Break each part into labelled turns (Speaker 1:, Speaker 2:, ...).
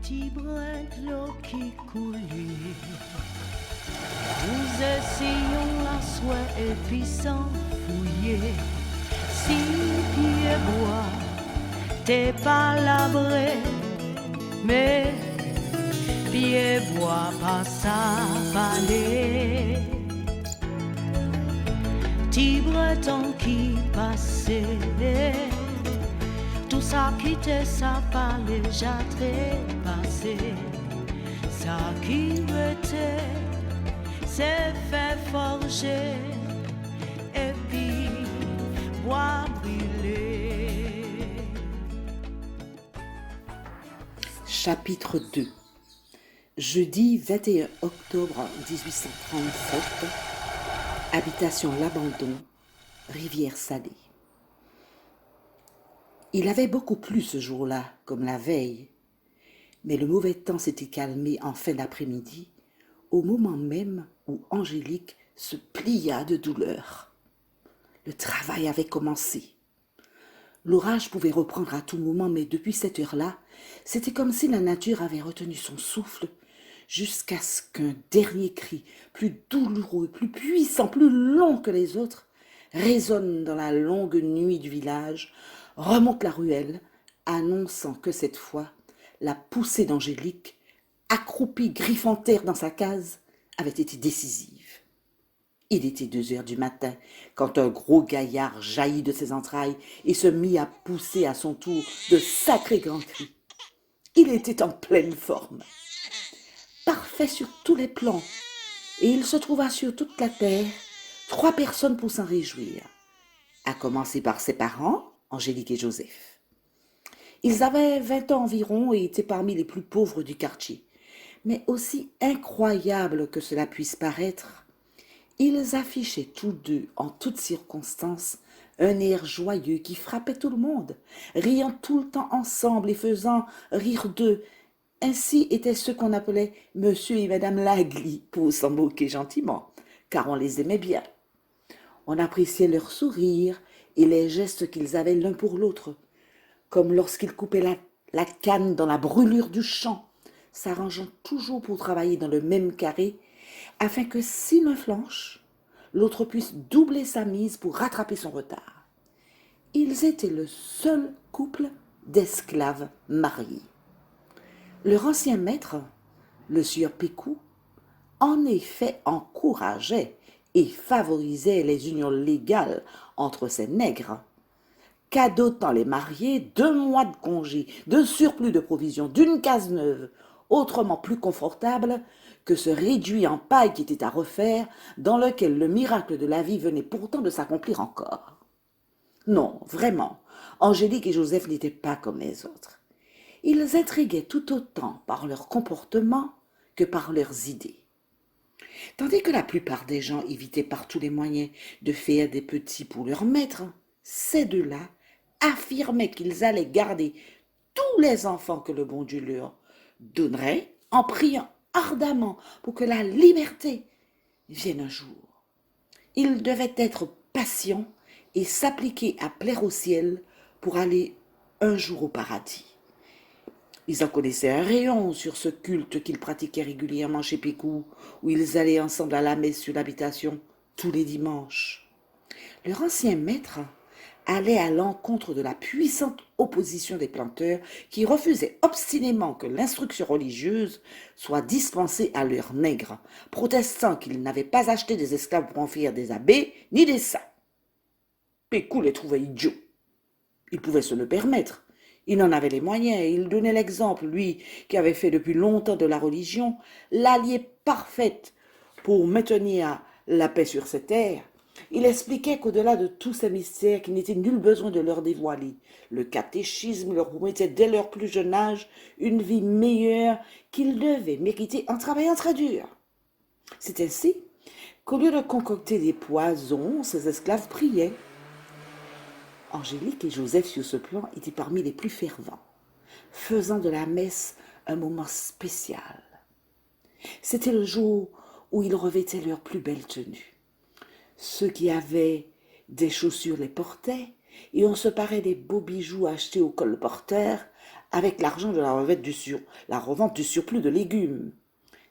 Speaker 1: Petit brin de l'eau qui coule. Nous essayons la soie et puis sans fouiller. Si pieds bois, t'es pas labré, mais pieds bois pas sa palais. Petit breton qui passait, tout ça quittait ça palais, déjà trépassé. Ça qui était, c'est fait forger, et puis bois brûlé.
Speaker 2: Chapitre 2. Jeudi 21 octobre 1837, habitation L'Abandon, Rivière-Salée. Il avait beaucoup plu ce jour-là, comme la veille, mais le mauvais temps s'était calmé en fin d'après-midi, au moment même où Angélique se plia de douleur. Le travail avait commencé. L'orage pouvait reprendre à tout moment, mais depuis cette heure-là, c'était comme si la nature avait retenu son souffle jusqu'à ce qu'un dernier cri, plus douloureux, plus puissant, plus long que les autres, résonne dans la longue nuit du village, remonte la ruelle, annonçant que cette fois, la poussée d'Angélique, accroupie griffe en terre dans sa case, avait été décisive. Il était 2 heures du matin quand un gros gaillard jaillit de ses entrailles et se mit à pousser à son tour de sacrés grands cris. Il était en pleine forme, parfait sur tous les plans, et il se trouva sur toute la terre 3 personnes pour s'en réjouir, à commencer par ses parents, Angélique et Joseph. Ils avaient 20 ans environ et étaient parmi les plus pauvres du quartier. Mais aussi incroyable que cela puisse paraître, ils affichaient tous deux, en toutes circonstances, un air joyeux qui frappait tout le monde, riant tout le temps ensemble et faisant rire d'eux. Ainsi étaient ceux qu'on appelait Monsieur et Madame Lagli, pour s'en moquer gentiment, car on les aimait bien. On appréciait leurs sourires et les gestes qu'ils avaient l'un pour l'autre, comme lorsqu'ils coupaient la canne dans la brûlure du champ, s'arrangeant toujours pour travailler dans le même carré, afin que si l'un flanche, l'autre puisse doubler sa mise pour rattraper son retard. Ils étaient le seul couple d'esclaves mariés. Leur ancien maître, le sieur Pécou, en effet encourageait et favorisait les unions légales entre ces nègres, cadotant les mariés 2 mois de congé, de surplus de provisions, d'une case neuve, autrement plus confortable que ce réduit en paille qui était à refaire, dans lequel le miracle de la vie venait pourtant de s'accomplir encore. Non, vraiment, Angélique et Joseph n'étaient pas comme les autres. Ils intriguaient tout autant par leur comportement que par leurs idées. Tandis que la plupart des gens évitaient par tous les moyens de faire des petits pour leur maître, ces deux-là affirmaient qu'ils allaient garder tous les enfants que le bon Dieu leur donnerait en priant ardemment pour que la liberté vienne un jour. Ils devaient être patients et s'appliquer à plaire au ciel pour aller un jour au paradis. Ils en connaissaient un rayon sur ce culte qu'ils pratiquaient régulièrement chez Pécou, où ils allaient ensemble à la messe sur l'habitation tous les dimanches. Leur ancien maître allait à l'encontre de la puissante opposition des planteurs qui refusaient obstinément que l'instruction religieuse soit dispensée à leurs nègres, protestant qu'ils n'avaient pas acheté des esclaves pour en faire des abbés ni des saints. Pécou les trouvait idiots. Il pouvait se le permettre. Il en avait les moyens et il donnait l'exemple, lui qui avait fait depuis longtemps de la religion l'allié parfaite pour maintenir la paix sur cette terre. Il expliquait qu'au-delà de tous ces mystères qu'il n'était nul besoin de leur dévoiler, le catéchisme leur promettait dès leur plus jeune âge une vie meilleure qu'ils devaient mériter en travaillant très dur. C'est ainsi qu'au lieu de concocter des poisons, ces esclaves priaient. Angélique et Joseph, sur ce plan, étaient parmi les plus fervents, faisant de la messe un moment spécial. C'était le jour où ils revêtaient leur plus belle tenue. Ceux qui avaient des chaussures les portaient, et on se parait des beaux bijoux achetés au colporteur avec l'argent de la revente du surplus de légumes.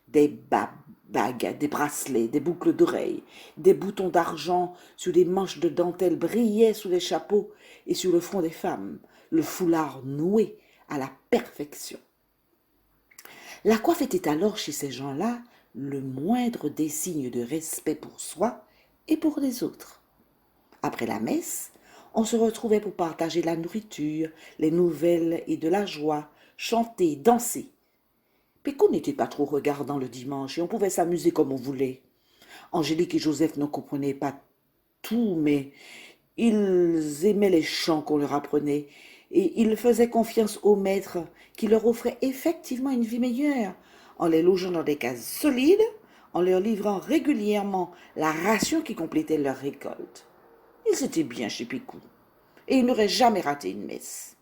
Speaker 2: Des bagues, des bracelets, des boucles d'oreilles, des boutons d'argent sur des manches de dentelle brillaient sous les chapeaux et sur le front des femmes, le foulard noué à la perfection. La coiffe était alors chez ces gens-là le moindre des signes de respect pour soi et pour les autres. Après la messe, on se retrouvait pour partager la nourriture, les nouvelles et de la joie, chanter, danser. Pécou n'était pas trop regardant le dimanche et on pouvait s'amuser comme on voulait. Angélique et Joseph ne comprenaient pas tout, mais ils aimaient les chants qu'on leur apprenait et ils faisaient confiance au maître qui leur offrait effectivement une vie meilleure en les logeant dans des cases solides, en leur livrant régulièrement la ration qui complétait leur récolte. Ils étaient bien chez Pécou et ils n'auraient jamais raté une messe.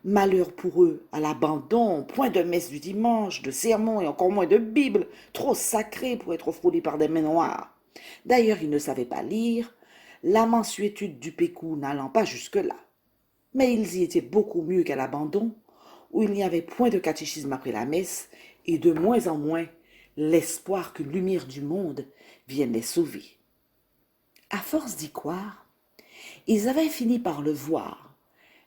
Speaker 2: Malheur pour eux, à l'abandon, point de messe du dimanche, de sermon et encore moins de Bible, trop sacrée pour être frôlée par des mains noires. D'ailleurs, ils ne savaient pas lire, la mansuétude du Pécou n'allant pas jusque-là. Mais ils y étaient beaucoup mieux qu'à l'abandon, où il n'y avait point de catéchisme après la messe, et de moins en moins l'espoir qu'une lumière du monde vienne les sauver. À force d'y croire, ils avaient fini par le voir,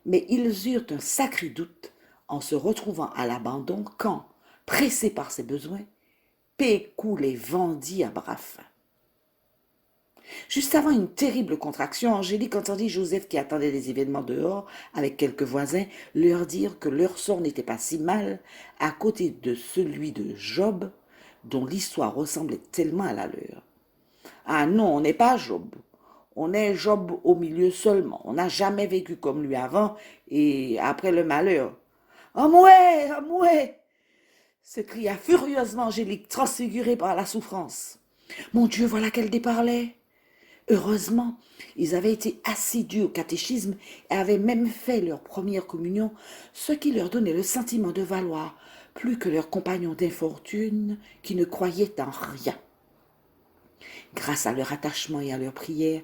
Speaker 2: mais ils eurent un sacré doute en se retrouvant à l'abandon quand, pressés par ses besoins, Pécou les vendit à bras fins. Juste avant une terrible contraction, Angélique entendit Joseph qui attendait les événements dehors avec quelques voisins leur dire que leur sort n'était pas si mal à côté de celui de Job dont l'histoire ressemblait tellement à la leur. Ah non, on n'est pas Job. On est Job au milieu seulement. On n'a jamais vécu comme lui avant et après le malheur. « Ah mouais !» s'écria furieusement Angélique, transfigurée par la souffrance. Mon Dieu, voilà qu'elle déparlait. Heureusement, ils avaient été assidus au catéchisme et avaient même fait leur première communion, ce qui leur donnait le sentiment de valoir plus que leurs compagnons d'infortune qui ne croyaient en rien. Grâce à leur attachement et à leur prière,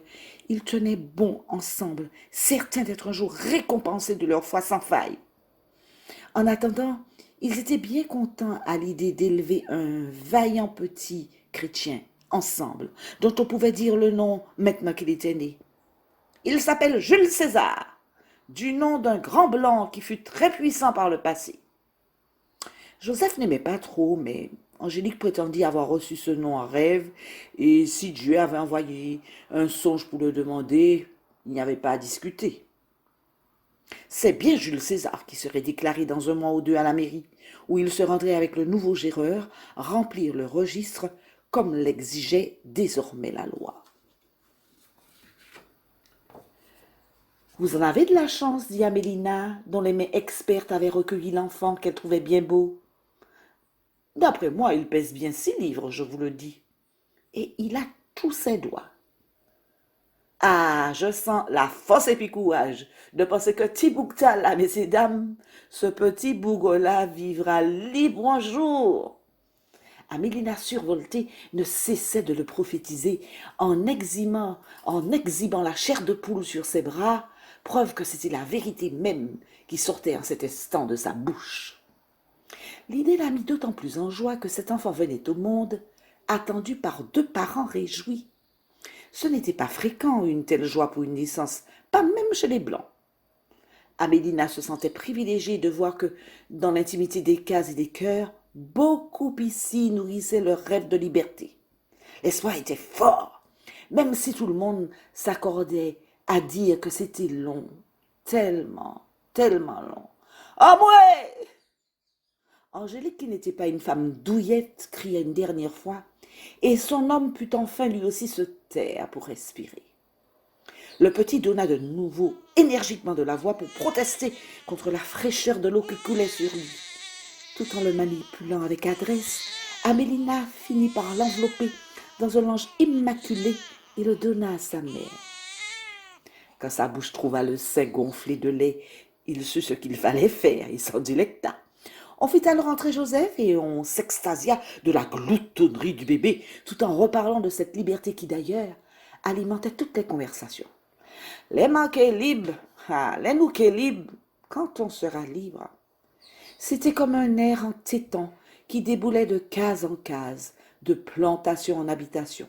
Speaker 2: ils tenaient bon ensemble, certains d'être un jour récompensés de leur foi sans faille. En attendant, ils étaient bien contents à l'idée d'élever un vaillant petit chrétien ensemble, dont on pouvait dire le nom maintenant qu'il était né. Il s'appelle Jules César, du nom d'un grand blanc qui fut très puissant par le passé. Joseph n'aimait pas trop, mais Angélique prétendit avoir reçu ce nom en rêve, et si Dieu avait envoyé un songe pour le demander, il n'y avait pas à discuter. C'est bien Jules César qui serait déclaré dans un mois ou deux à la mairie, où il se rendrait avec le nouveau géreur remplir le registre comme l'exigeait désormais la loi. « Vous en avez de la chance, dit Amélina, dont les mains expertes avaient recueilli l'enfant qu'elle trouvait bien beau. D'après moi, il pèse bien 6 livres, je vous le dis. Et il a tous ses doigts. Ah, je sens la force épicouage de penser que Tiboukta, là, messieurs, dames, ce petit bougre-là vivra libre un jour. Amélina survoltée ne cessait de le prophétiser en exhibant la chair de poule sur ses bras, preuve que c'était la vérité même qui sortait en cet instant de sa bouche. L'idée la mit d'autant plus en joie que cet enfant venait au monde, attendu par 2 parents réjouis. Ce n'était pas fréquent une telle joie pour une naissance, pas même chez les Blancs. Amélina se sentait privilégiée de voir que, dans l'intimité des cases et des cœurs, beaucoup ici nourrissaient leur rêve de liberté. L'espoir était fort, même si tout le monde s'accordait à dire que c'était long, tellement, tellement long. « Ah ouais !» Angélique, qui n'était pas une femme douillette, cria une dernière fois, et son homme put enfin lui aussi se taire pour respirer. Le petit donna de nouveau énergiquement de la voix pour protester contre la fraîcheur de l'eau qui coulait sur lui. Tout en le manipulant avec adresse, Amélina finit par l'envelopper dans un linge immaculé et le donna à sa mère. Quand sa bouche trouva le sein gonflé de lait, il sut ce qu'il fallait faire, il s'en délecta. On fit alors entrer Joseph et on s'extasia de la gloutonnerie du bébé, tout en reparlant de cette liberté qui d'ailleurs alimentait toutes les conversations. Les manqués libres, les nouquets libres, quand on sera libre. C'était comme un air en tétan qui déboulait de case en case, de plantation en habitation,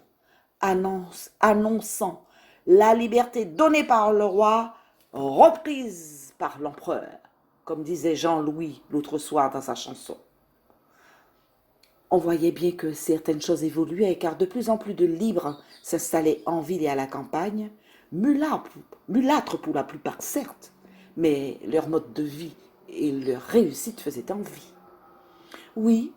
Speaker 2: annonçant la liberté donnée par le roi, reprise par l'empereur, comme disait Jean-Louis l'autre soir dans sa chanson. On voyait bien que certaines choses évoluaient, car de plus en plus de libres s'installaient en ville et à la campagne, mulâtres pour la plupart certes, mais leur mode de vie et leur réussite faisaient envie. Oui,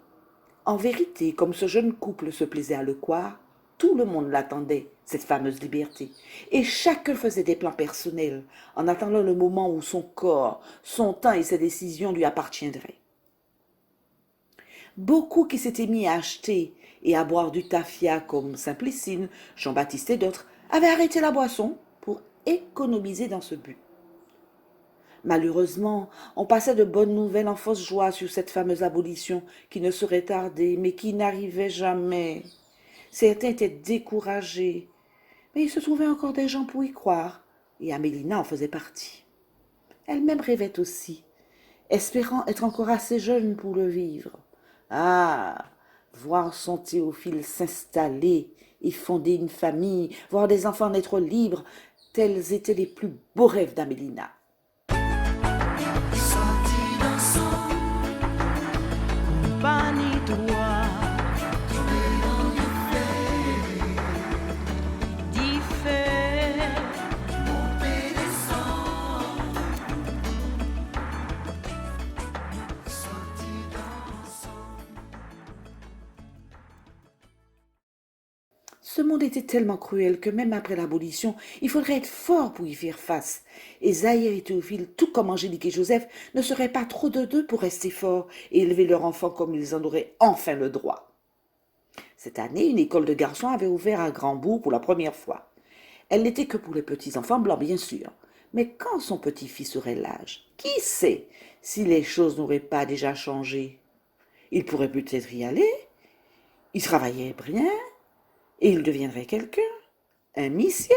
Speaker 2: en vérité, comme ce jeune couple se plaisait à le croire, tout le monde l'attendait, cette fameuse liberté, et chacun faisait des plans personnels, en attendant le moment où son corps, son temps et ses décisions lui appartiendraient. Beaucoup qui s'étaient mis à acheter et à boire du tafia comme Simplicine, Jean-Baptiste et d'autres, avaient arrêté la boisson pour économiser dans ce but. Malheureusement, on passait de bonnes nouvelles en fausse joie sur cette fameuse abolition qui ne serait tardée, mais qui n'arrivait jamais. Certains étaient découragés, mais il se trouvait encore des gens pour y croire, et Amélina en faisait partie. Elle-même rêvait aussi, espérant être encore assez jeune pour le vivre. Ah, voir son Théophile s'installer et fonder une famille, voir des enfants naître libres, tels étaient les plus beaux rêves d'Amélina.
Speaker 1: Pas ni droit,
Speaker 2: Ce monde était tellement cruel que même après l'abolition, il faudrait être fort pour y faire face. Et Zahir et Théophile, tout comme Angélique et Joseph, ne seraient pas trop de deux pour rester forts et élever leur enfant comme ils en auraient enfin le droit. Cette année, une école de garçons avait ouvert à Grandbourg pour la première fois. Elle n'était que pour les petits-enfants blancs, bien sûr. Mais quand son petit-fils aurait l'âge, qui sait si les choses n'auraient pas déjà changé? Il pourrait peut-être y aller. Il travaillait bien. Et il deviendrait quelqu'un, un huissier,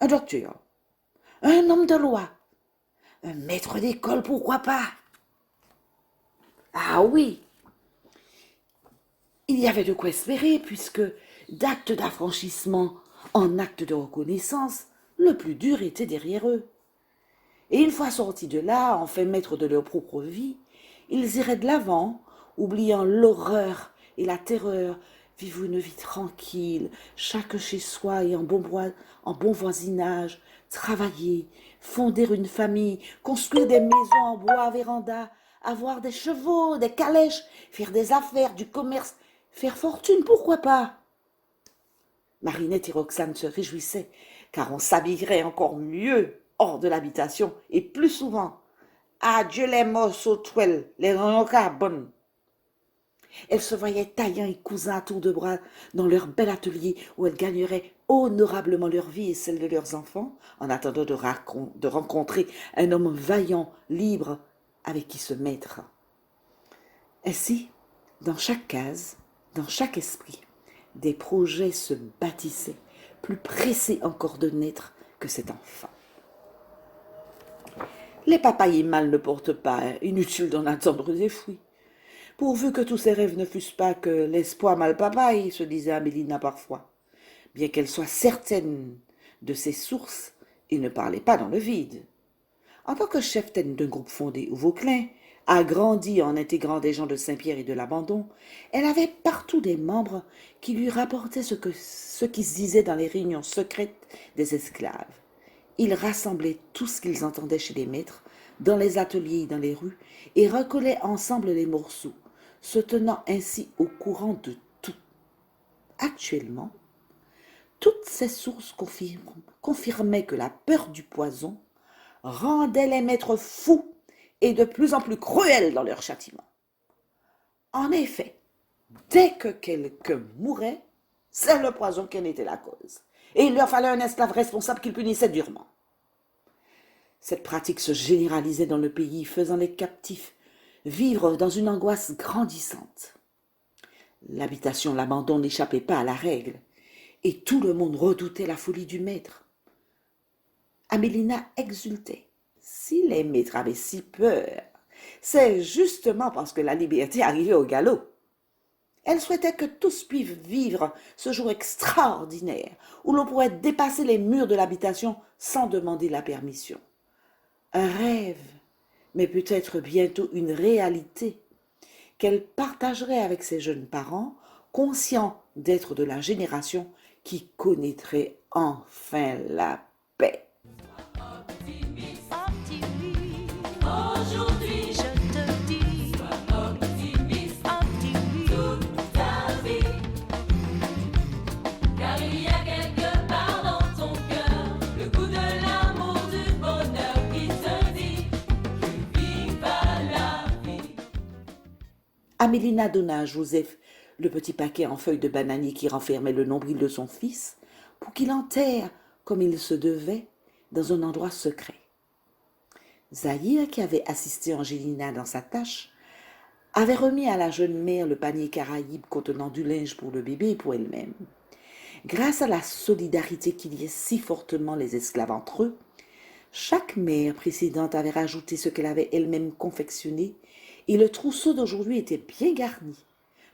Speaker 2: un docteur, un homme de loi, un maître d'école, pourquoi pas? Ah oui, il y avait de quoi espérer, puisque d'acte d'affranchissement en acte de reconnaissance, le plus dur était derrière eux. Et une fois sortis de là, enfin maîtres de leur propre vie, ils iraient de l'avant, oubliant l'horreur et la terreur, vivre une vie tranquille, chaque chez soi et en bon voisinage, travailler, fonder une famille, construire des maisons en bois à véranda, avoir des chevaux, des calèches, faire des affaires, du commerce, faire fortune, pourquoi pas? Marinette et Roxane se réjouissaient, car on s'habillerait encore mieux hors de l'habitation et plus souvent. Adieu les morceaux de toile, les rencarts bonnes. Elles se voyaient taillant et cousant à tour de bras dans leur bel atelier où elles gagneraient honorablement leur vie et celle de leurs enfants en attendant de rencontrer un homme vaillant, libre, avec qui se mettre. Ainsi, dans chaque case, dans chaque esprit, des projets se bâtissaient, plus pressés encore de naître que cet enfant. Les papayers mâles ne portent pas, inutile d'en attendre des fruits. Pourvu que tous ces rêves ne fussent pas que l'espoir mal papaye, se disait Amélina parfois, bien qu'elle soit certaine de ses sources et ne parlait pas dans le vide. En tant que cheftaine d'un groupe fondé au Vauclin, agrandi en intégrant des gens de Saint-Pierre et de l'Abandon, elle avait partout des membres qui lui rapportaient ce qui se disait dans les réunions secrètes des esclaves. Ils rassemblaient tout ce qu'ils entendaient chez les maîtres, dans les ateliers et dans les rues, et recollaient ensemble les morceaux, se tenant ainsi au courant de tout. Actuellement, toutes ces sources confirmaient que la peur du poison rendait les maîtres fous et de plus en plus cruels dans leur châtiment. En effet, dès que quelqu'un mourait, c'est le poison qui en était la cause, et il leur fallait un esclave responsable qu'ils punissaient durement. Cette pratique se généralisait dans le pays, faisant les captifs vivre dans une angoisse grandissante. L'habitation, l'abandon n'échappait pas à la règle, et tout le monde redoutait la folie du maître. Amélina exultait. Si les maîtres avaient si peur, c'est justement parce que la liberté arrivait au galop. Elle souhaitait que tous puissent vivre ce jour extraordinaire où l'on pourrait dépasser les murs de l'habitation sans demander la permission. Un rêve, mais peut-être bientôt une réalité qu'elle partagerait avec ses jeunes parents, conscients d'être de la génération qui connaîtrait enfin la paix.
Speaker 1: Optimiste, aujourd'hui je te dis, sois optimiste, toute ta vie, car il y a quelque part dans ton cœur le goût de l'amour, du bonheur qui te dit, viva la vie.
Speaker 2: Amélina donna à Joseph le petit paquet en feuilles de bananier qui renfermait le nombril de son fils pour qu'il enterre, comme il se devait, dans un endroit secret. Zahir, qui avait assisté Angelina dans sa tâche, avait remis à la jeune mère le panier caraïbe contenant du linge pour le bébé et pour elle-même. Grâce à la solidarité qui liait si fortement les esclaves entre eux, chaque mère précédente avait rajouté ce qu'elle avait elle-même confectionné et le trousseau d'aujourd'hui était bien garni.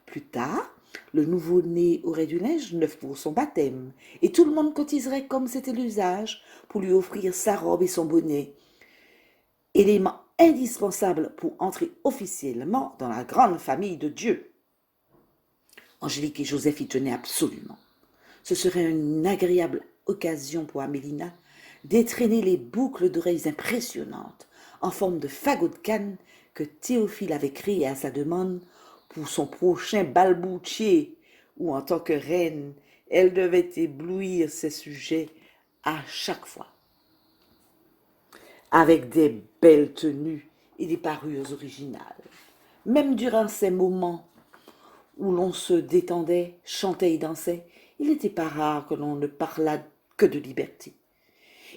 Speaker 2: Plus tard, le nouveau-né aurait du linge neuf pour son baptême et tout le monde cotiserait comme c'était l'usage pour lui offrir sa robe et son bonnet, élément indispensable pour entrer officiellement dans la grande famille de Dieu. Angélique et Joseph y tenaient absolument. Ce serait une agréable occasion pour Amélina d'étraîner les boucles d'oreilles impressionnantes en forme de fagot de canne que Théophile avait créé à sa demande pour son prochain balboutier, où en tant que reine, elle devait éblouir ses sujets à chaque fois. Avec des belles tenues et des parures originales. Même durant ces moments où l'on se détendait, chantait et dansait, il n'était pas rare que l'on ne parlât que de liberté.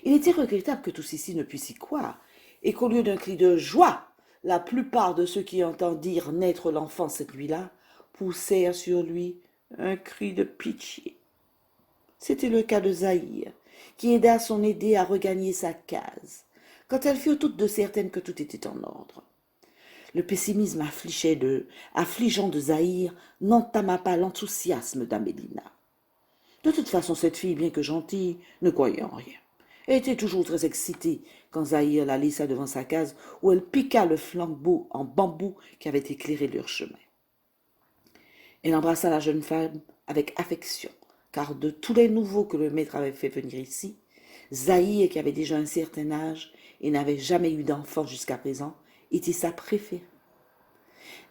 Speaker 2: Il était regrettable que tous ici ne puissent y croire, et qu'au lieu d'un cri de joie, la plupart de ceux qui entendirent naître l'enfant cette nuit-là poussèrent sur lui un cri de pitié. C'était le cas de Zahir, qui aida son aînée à regagner sa case, quand elles furent toutes deux certaines que tout était en ordre. Le pessimisme affligeant de Zahir n'entama pas l'enthousiasme d'Amélina. De toute façon, cette fille, bien que gentille, ne croyait en rien. Elle était toujours très excitée quand Zahir la laissa devant sa case où elle piqua le flambeau en bambou qui avait éclairé leur chemin. Elle embrassa la jeune femme avec affection, car de tous les nouveaux que le maître avait fait venir ici, Zahir, qui avait déjà un certain âge et n'avait jamais eu d'enfant jusqu'à présent, était sa préférée.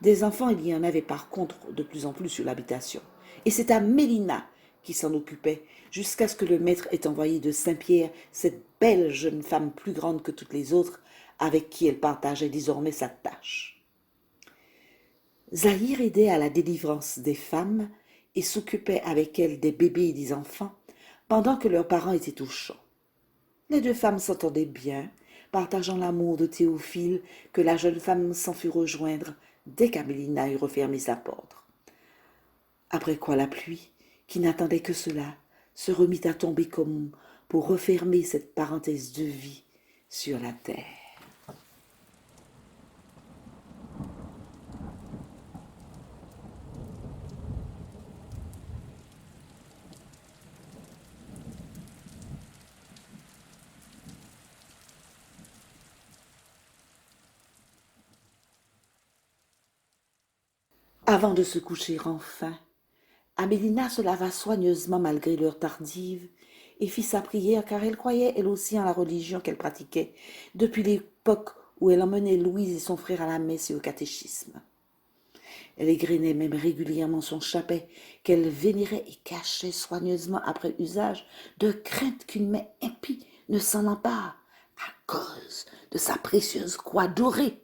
Speaker 2: Des enfants, il y en avait par contre de plus en plus sur l'habitation, et c'est à Mélina qui s'en occupait, jusqu'à ce que le maître ait envoyé de Saint-Pierre cette belle jeune femme plus grande que toutes les autres, avec qui elle partageait désormais sa tâche. Zahir aidait à la délivrance des femmes et s'occupait avec elles des bébés et des enfants, pendant que leurs parents étaient au champ. Les deux femmes s'entendaient bien, partageant l'amour de Théophile que la jeune femme s'en fut rejoindre dès qu'Amélina eut refermé sa porte. Après quoi la pluie, qui n'attendait que cela, se remit à tomber comme pour refermer cette parenthèse de vie sur la terre. Avant de se coucher enfin, Amélina se lava soigneusement malgré l'heure tardive et fit sa prière car elle croyait elle aussi en la religion qu'elle pratiquait depuis l'époque où elle emmenait Louise et son frère à la messe et au catéchisme. Elle égrenait même régulièrement son chapet qu'elle vénérait et cachait soigneusement après usage de crainte qu'une main impie ne s'en empare à cause de sa précieuse croix dorée.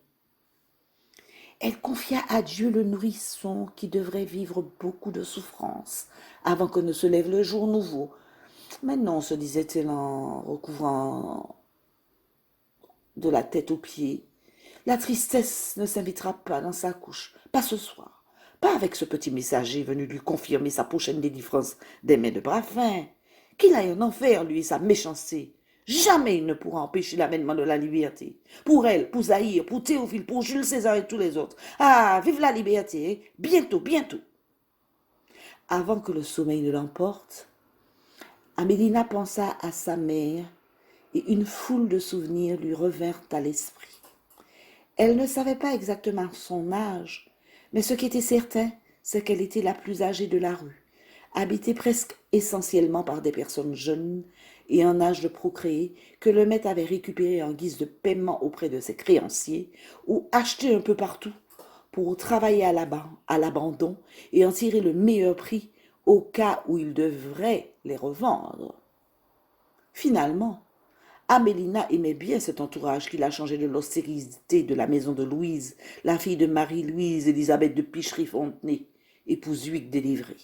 Speaker 2: Elle confia à Dieu le nourrisson qui devrait vivre beaucoup de souffrances avant que ne se lève le jour nouveau. Mais non, se disait-elle en recouvrant de la tête aux pieds, la tristesse ne s'invitera pas dans sa couche, pas ce soir, pas avec ce petit messager venu lui confirmer sa prochaine délivrance des mains de Brafin. Qu'il aille en enfer, lui et sa méchanceté. Jamais il ne pourra empêcher l'avènement de la liberté. Pour elle, pour Zahir, pour Théophile, pour Jules César et tous les autres. Ah, vive la liberté, hein? Bientôt, bientôt. Avant que le sommeil ne l'emporte, Amélina pensa à sa mère et une foule de souvenirs lui revinrent à l'esprit. Elle ne savait pas exactement son âge, mais ce qui était certain, c'est qu'elle était la plus âgée de la rue, habitée presque essentiellement par des personnes jeunes et en âge de procréer que le maître avait récupéré en guise de paiement auprès de ses créanciers ou acheté un peu partout pour travailler à l'abandon et en tirer le meilleur prix au cas où il devrait les revendre. Finalement, Amélina aimait bien cet entourage qui la changeait de l'austérité de la maison de Louise, la fille de Marie-Louise Élisabeth de Pichery-Fontenay, épouse Hugues délivrée.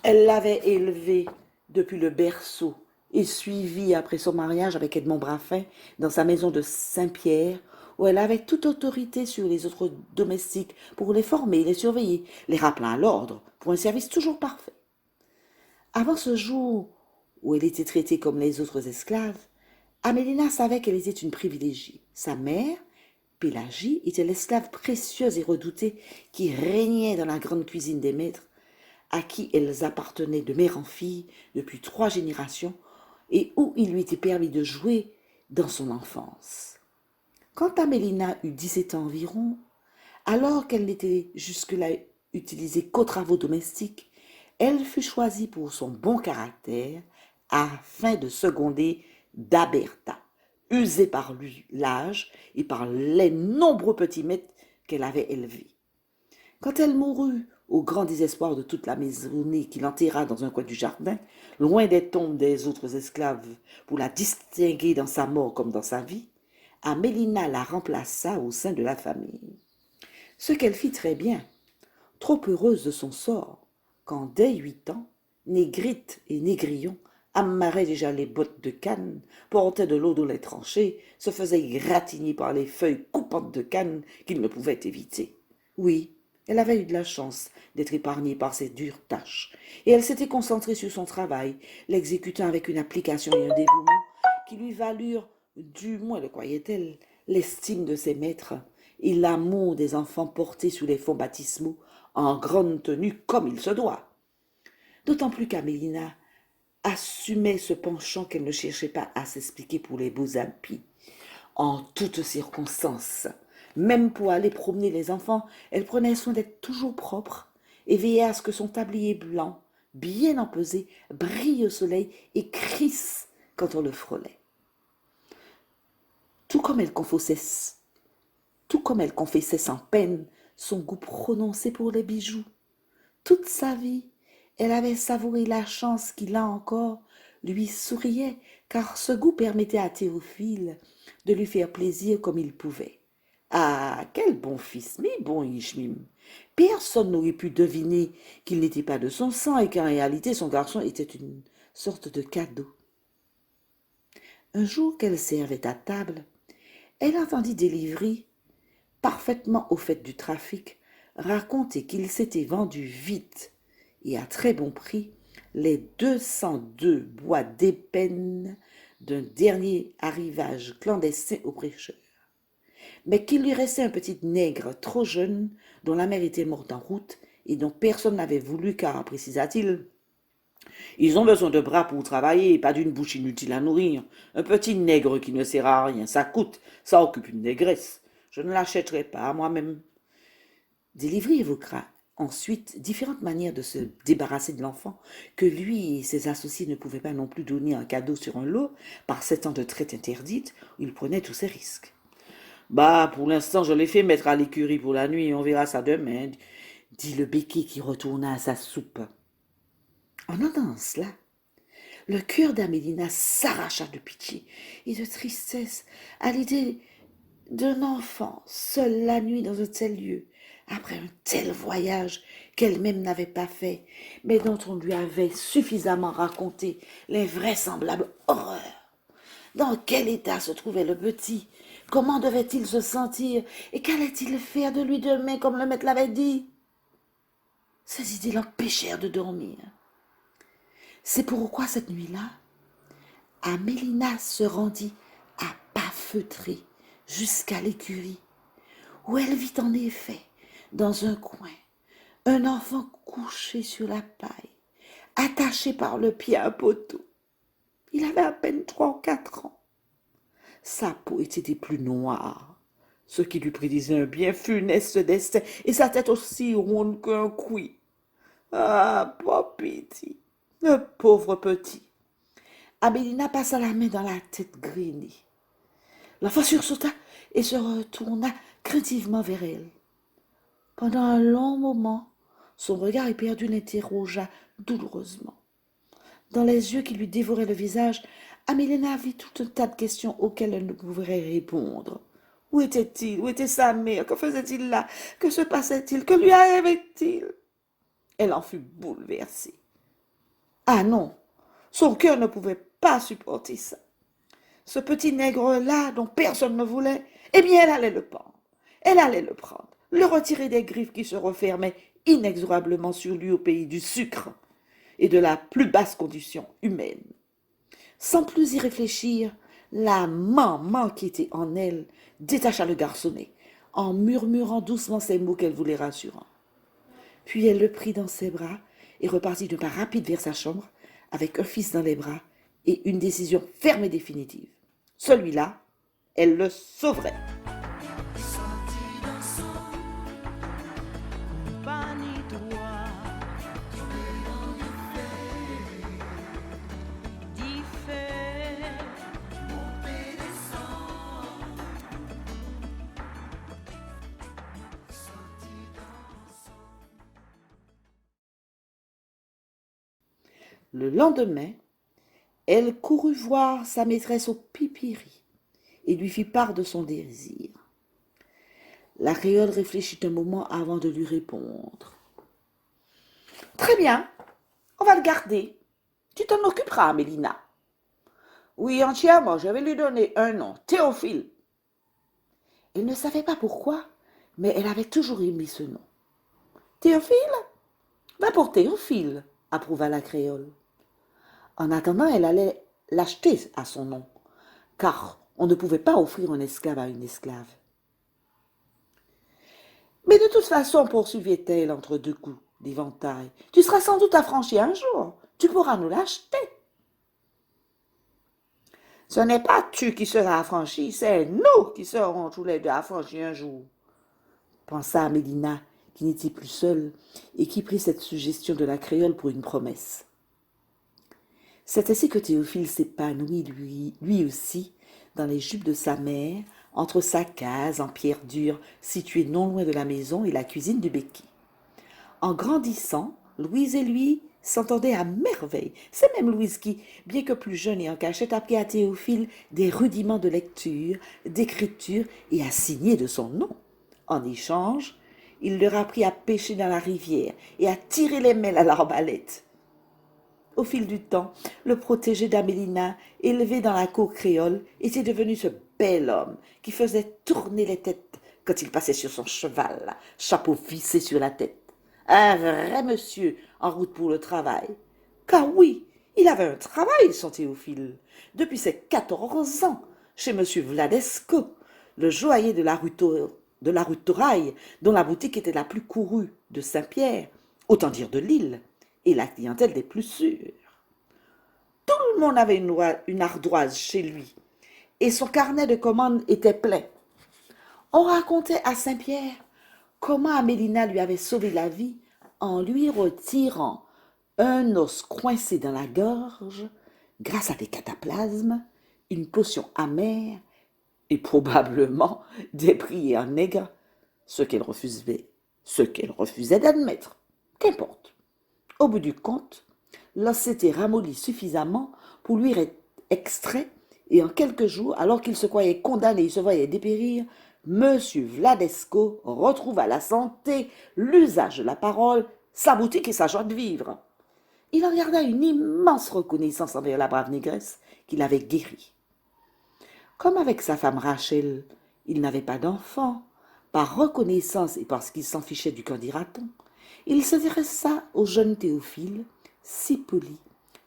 Speaker 2: Elle l'avait élevée depuis le berceau et suivie après son mariage avec Edmond Braffin dans sa maison de Saint-Pierre, où elle avait toute autorité sur les autres domestiques pour les former, les surveiller, les rappeler à l'ordre, pour un service toujours parfait. Avant ce jour où elle était traitée comme les autres esclaves, Amélina savait qu'elle était une privilégiée. Sa mère, Pélagie, était l'esclave précieuse et redoutée qui régnait dans la grande cuisine des maîtres, à qui elles appartenaient de mère en fille depuis 3 générations et où il lui était permis de jouer dans son enfance. Quand Amélina eut 17 ans environ, alors qu'elle n'était jusque-là utilisée qu'aux travaux domestiques, elle fut choisie pour son bon caractère afin de seconder Daberta, usée par l'âge et par les nombreux petits maîtres qu'elle avait élevés. Quand elle mourut, au grand désespoir de toute la maisonnée qui l'enterra dans un coin du jardin, loin des tombes des autres esclaves, pour la distinguer dans sa mort comme dans sa vie, Amélina la remplaça au sein de la famille. Ce qu'elle fit très bien, trop heureuse de son sort, quand dès 8 ans, Négrite et Négrillon amarraient déjà les bottes de canne, portaient de l'eau dans les tranchées, se faisaient égratigner par les feuilles coupantes de canne qu'ils ne pouvaient éviter. Oui, elle avait eu de la chance d'être épargnée par ces dures tâches, et elle s'était concentrée sur son travail, l'exécutant avec une application et un dévouement qui lui valurent, du moins le croyait-elle, l'estime de ses maîtres et l'amour des enfants portés sous les fonds baptismaux en grande tenue comme il se doit. D'autant plus qu'Amélina assumait ce penchant qu'elle ne cherchait pas à s'expliquer pour les beaux habits, en toutes circonstances. Même pour aller promener les enfants, elle prenait soin d'être toujours propre et veillait à ce que son tablier blanc, bien empesé, brille au soleil et crisse quand on le frôlait. Tout comme elle confessait sans peine son goût prononcé pour les bijoux. Toute sa vie, elle avait savouré la chance qui, là encore, lui souriait, car ce goût permettait à Théophile de lui faire plaisir comme il pouvait. Ah, quel bon fils, mais bon Ishmim. Personne n'aurait pu deviner qu'il n'était pas de son sang et qu'en réalité son garçon était une sorte de cadeau. Un jour qu'elle servait à table, elle entendit Délivry, parfaitement au fait du trafic, raconter qu'il s'était vendu vite et à très bon prix les 202 bois d'épines d'un dernier arrivage clandestin au prêcheur, mais qu'il lui restait un petit nègre trop jeune dont la mère était morte en route et dont personne n'avait voulu car, précisa-t-il, ils ont besoin de bras pour travailler et pas d'une bouche inutile à nourrir. Un petit nègre qui ne sert à rien, ça coûte, ça occupe une négresse. Je ne l'achèterai pas à moi-même. Délivry évoquera ensuite différentes manières de se débarrasser de l'enfant que lui et ses associés ne pouvaient pas non plus donner en cadeau sur un lot par 7 ans de traite interdite où il prenait tous ses risques. Bah, pour l'instant, je l'ai fait mettre à l'écurie pour la nuit, on verra ça demain, dit le béquet qui retourna à sa soupe. En entendant cela, le cœur d'Amélina s'arracha de pitié et de tristesse à l'idée d'un enfant seul la nuit dans un tel lieu, après un tel voyage qu'elle-même n'avait pas fait, mais dont on lui avait suffisamment raconté l'invraisemblable horreur. Dans quel état se trouvait le petit? Comment devait-il se sentir? Et qu'allait-il faire de lui demain, comme le maître l'avait dit? Ces idées l'empêchèrent de dormir. C'est pourquoi cette nuit-là, Amélina se rendit à pas feutrés jusqu'à l'écurie, où elle vit en effet, dans un coin, un enfant couché sur la paille, attaché par le pied à un poteau. Il avait à peine 3 ou 4 ans. Sa peau était des plus noires, ce qui lui prédisait un bien funeste destin, et sa tête aussi ronde qu'un couille. Ah, papiti, le pauvre petit. Abélina passa la main dans la tête grainée. L'enfant sursauta et se retourna craintivement vers elle. Pendant un long moment, son regard éperdu l'interrogea douloureusement. Dans les yeux qui lui dévoraient le visage, Amélina vit tout un tas de questions auxquelles elle ne pouvait répondre. Où était-il? Où était sa mère? Que faisait-il là? Que se passait-il? Que lui arrivait-il? Elle en fut bouleversée. Ah non, son cœur ne pouvait pas supporter ça. Ce petit nègre-là, dont personne ne voulait, eh bien, elle allait le prendre. Elle allait le prendre, le retirer des griffes qui se refermaient inexorablement sur lui au pays du sucre et de la plus basse condition humaine. Sans plus y réfléchir, la maman qui était en elle détacha le garçonnet, en murmurant doucement ces mots qu'elle voulait rassurants. Puis elle le prit dans ses bras et repartit d'un pas rapide vers sa chambre, avec un fils dans les bras et une décision ferme et définitive. Celui-là, elle le sauverait. Le lendemain, elle courut voir sa maîtresse au pipiri et lui fit part de son désir. La créole réfléchit un moment avant de lui répondre. « Très bien, on va le garder. Tu t'en occuperas, Mélina. »« Oui, entièrement, je vais lui donner un nom, Théophile. » Elle ne savait pas pourquoi, mais elle avait toujours aimé ce nom. « Théophile? Va pour Théophile, » approuva la créole. En attendant, elle allait l'acheter à son nom, car on ne pouvait pas offrir un esclave à une esclave. « Mais de toute façon, poursuivait-elle entre deux coups d'éventail, tu seras sans doute affranchi un jour, tu pourras nous l'acheter. » « Ce n'est pas tu qui seras affranchi, c'est nous qui serons tous les deux affranchis un jour, » pensa Mélina, qui n'était plus seule et qui prit cette suggestion de la créole pour une promesse. C'est ainsi que Théophile s'épanouit lui aussi dans les jupes de sa mère, entre sa case en pierre dure située non loin de la maison et la cuisine du Béquet. En grandissant, Louise et lui s'entendaient à merveille. C'est même Louise qui, bien que plus jeune et en cachette, apprit à Théophile des rudiments de lecture, d'écriture et à signer de son nom. En échange, il leur apprit à pêcher dans la rivière et à tirer les mêles à l'arbalète. Au fil du temps, le protégé d'Amélina, élevé dans la cour créole, était devenu ce bel homme qui faisait tourner les têtes quand il passait sur son cheval, chapeau vissé sur la tête. Un vrai monsieur en route pour le travail. Car oui, il avait un travail, son Théophile, depuis ses 14 ans, chez monsieur Vladesco, le joaillier de la rue Toraille, dont la boutique était la plus courue de Saint-Pierre, autant dire de l'île, et la clientèle des plus sûres. Tout le monde avait une ardoise chez lui, et son carnet de commandes était plein. On racontait à Saint-Pierre comment Amélina lui avait sauvé la vie en lui retirant un os coincé dans la gorge grâce à des cataplasmes, une potion amère et probablement des prières nègres, ce qu'elle refusait d'admettre. Qu'importe. Au bout du compte, l'os s'était ramolli suffisamment pour lui être extrait, et en quelques jours, alors qu'il se croyait condamné et se voyait dépérir, Monsieur Vladesco retrouva la santé, l'usage de la parole, sa boutique et sa joie de vivre. Il en garda une immense reconnaissance envers la brave négresse qu'il avait guérie. Comme avec sa femme Rachel, il n'avait pas d'enfant, par reconnaissance et parce qu'il s'en fichait du qu'en dira-t-on, il s'intéressa au jeune Théophile, si poli,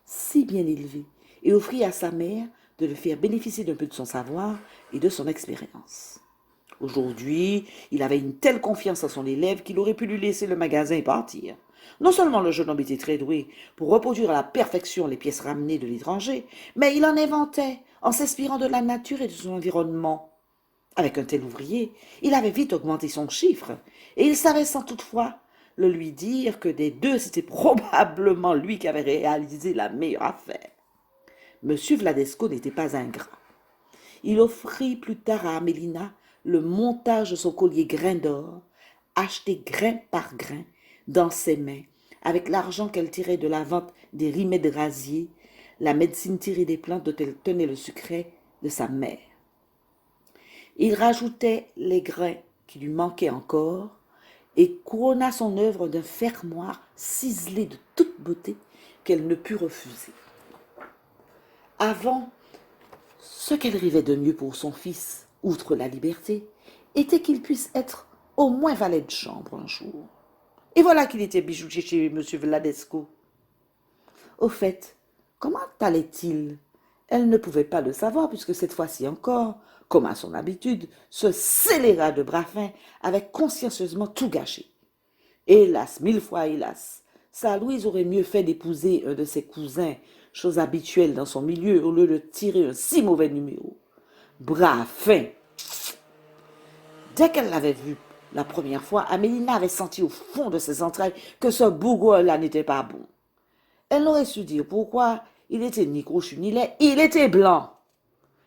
Speaker 2: si bien élevé, et offrit à sa mère de le faire bénéficier d'un peu de son savoir et de son expérience. Aujourd'hui, il avait une telle confiance en son élève qu'il aurait pu lui laisser le magasin et partir. Non seulement le jeune homme était très doué pour reproduire à la perfection les pièces ramenées de l'étranger, mais il en inventait en s'inspirant de la nature et de son environnement. Avec un tel ouvrier, il avait vite augmenté son chiffre, et il savait sans toutefois le lui dire que des deux, c'était probablement lui qui avait réalisé la meilleure affaire. Monsieur Vladesco n'était pas ingrat. Il offrit plus tard à Amélina le montage de son collier grain d'or, acheté grain par grain dans ses mains, avec l'argent qu'elle tirait de la vente des remèdes rasiers, la médecine tirée des plantes dont elle tenait le secret de sa mère. Il rajoutait les grains qui lui manquaient encore et couronna son œuvre d'un fermoir ciselé de toute beauté qu'elle ne put refuser. Avant, ce qu'elle rêvait de mieux pour son fils, outre la liberté, était qu'il puisse être au moins valet de chambre un jour. Et voilà qu'il était bijoutier chez M. Vladesco. Au fait, comment allait-il? Elle ne pouvait pas le savoir, puisque cette fois-ci encore, comme à son habitude, ce scélérat de bras fins avait consciencieusement tout gâché. Hélas, mille fois hélas, sa Louise aurait mieux fait d'épouser un de ses cousins, chose habituelle dans son milieu, au lieu de tirer un si mauvais numéro. Bras fins! Dès qu'elle l'avait vu la première fois, Amélina avait senti au fond de ses entrailles que ce bourgeois-là n'était pas bon. Elle n'aurait su dire pourquoi il était ni crochu ni laid, il était blanc.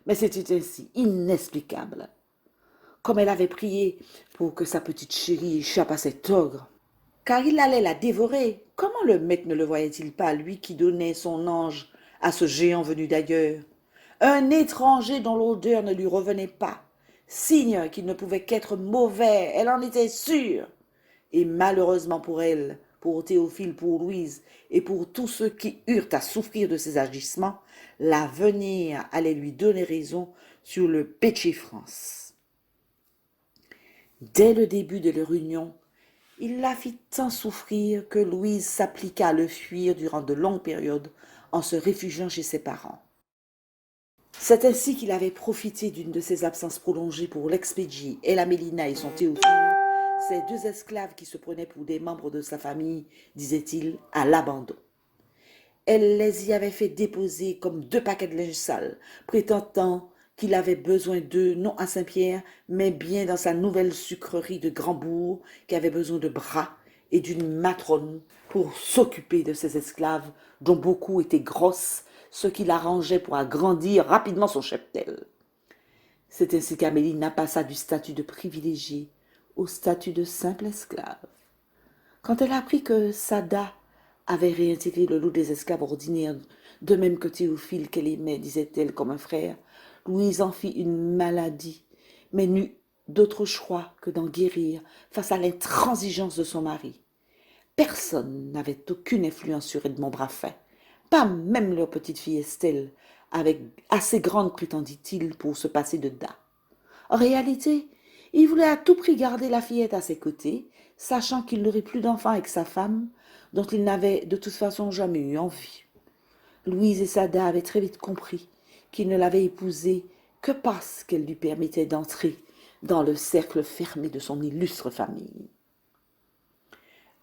Speaker 2: Mais c'était ainsi, inexplicable. Comme elle avait prié pour que sa petite chérie échappe à cet ogre, car il allait la dévorer. Comment le maître ne le voyait-il pas, lui qui donnait son ange à ce géant venu d'ailleurs? Un étranger dont l'odeur ne lui revenait pas, signe qu'il ne pouvait qu'être mauvais, elle en était sûre. Et malheureusement pour elle, pour Théophile, pour Louise et pour tous ceux qui eurent à souffrir de ses agissements, l'avenir allait lui donner raison sur le péché France. Dès le début de leur union, il la fit tant souffrir que Louise s'appliqua à le fuir durant de longues périodes en se réfugiant chez ses parents. C'est ainsi qu'il avait profité d'une de ses absences prolongées pour l'expédier, elle Amélina et son Théophile, ces deux esclaves qui se prenaient pour des membres de sa famille, disait-il, à l'abandon. Elle les y avait fait déposer comme deux paquets de linge sale, prétendant qu'il avait besoin d'eux, non à Saint-Pierre, mais bien dans sa nouvelle sucrerie de Grandbourg, qui avait besoin de bras et d'une matrone pour s'occuper de ses esclaves, dont beaucoup étaient grosses, ce qui l'arrangeait pour agrandir rapidement son cheptel. C'est ainsi qu'Amélina passa du statut de privilégiée au statut de simple esclave. Quand elle apprit que Sada avait réintégré le lot des esclaves ordinaires, de même que Théophile qu'elle aimait, disait-elle, comme un frère, Louise en fit une maladie, mais n'eut d'autre choix que d'en guérir face à l'intransigeance de son mari. Personne n'avait aucune influence sur Edmond Braffin, pas même leur petite fille Estelle, avec assez grande, prétendit-il, pour se passer de Da. En réalité, il voulait à tout prix garder la fillette à ses côtés, sachant qu'il n'aurait plus d'enfant avec sa femme, dont il n'avait de toute façon jamais eu envie. Louise et Sada avaient très vite compris qu'il ne l'avait épousée que parce qu'elle lui permettait d'entrer dans le cercle fermé de son illustre famille.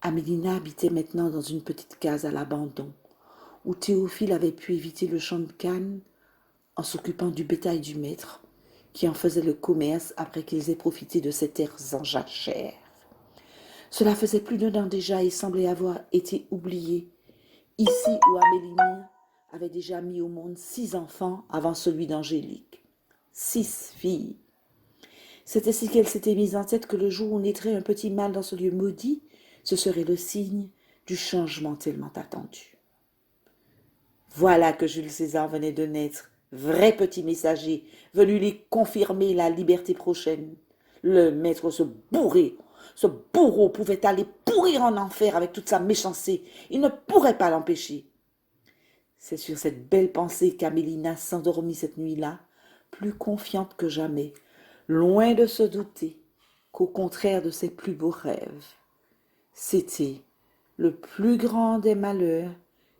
Speaker 2: Amélina habitait maintenant dans une petite case à l'abandon, où Théophile avait pu éviter le champ de canne en s'occupant du bétail du maître, qui en faisait le commerce après qu'ils aient profité de ses terres en jachère. Cela faisait plus d'un an déjà et semblait avoir été oublié, ici où Améline avait déjà mis au monde 6 enfants avant celui d'Angélique. 6 filles. C'est ainsi qu'elle s'était mise en tête que le jour où naîtrait un petit mâle dans ce lieu maudit, ce serait le signe du changement tellement attendu. Voilà que Jules César venait de naître, vrai petit messager, venu lui confirmer la liberté prochaine. Le maître se bourrait. Ce bourreau pouvait aller pourrir en enfer avec toute sa méchanceté. Il ne pourrait pas l'empêcher. C'est sur cette belle pensée qu'Amélina s'endormit cette nuit-là, plus confiante que jamais, loin de se douter qu'au contraire de ses plus beaux rêves, c'était le plus grand des malheurs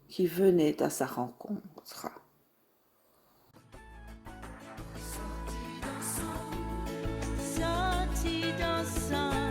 Speaker 2: qui venait à sa rencontre.
Speaker 1: Sortis dansant.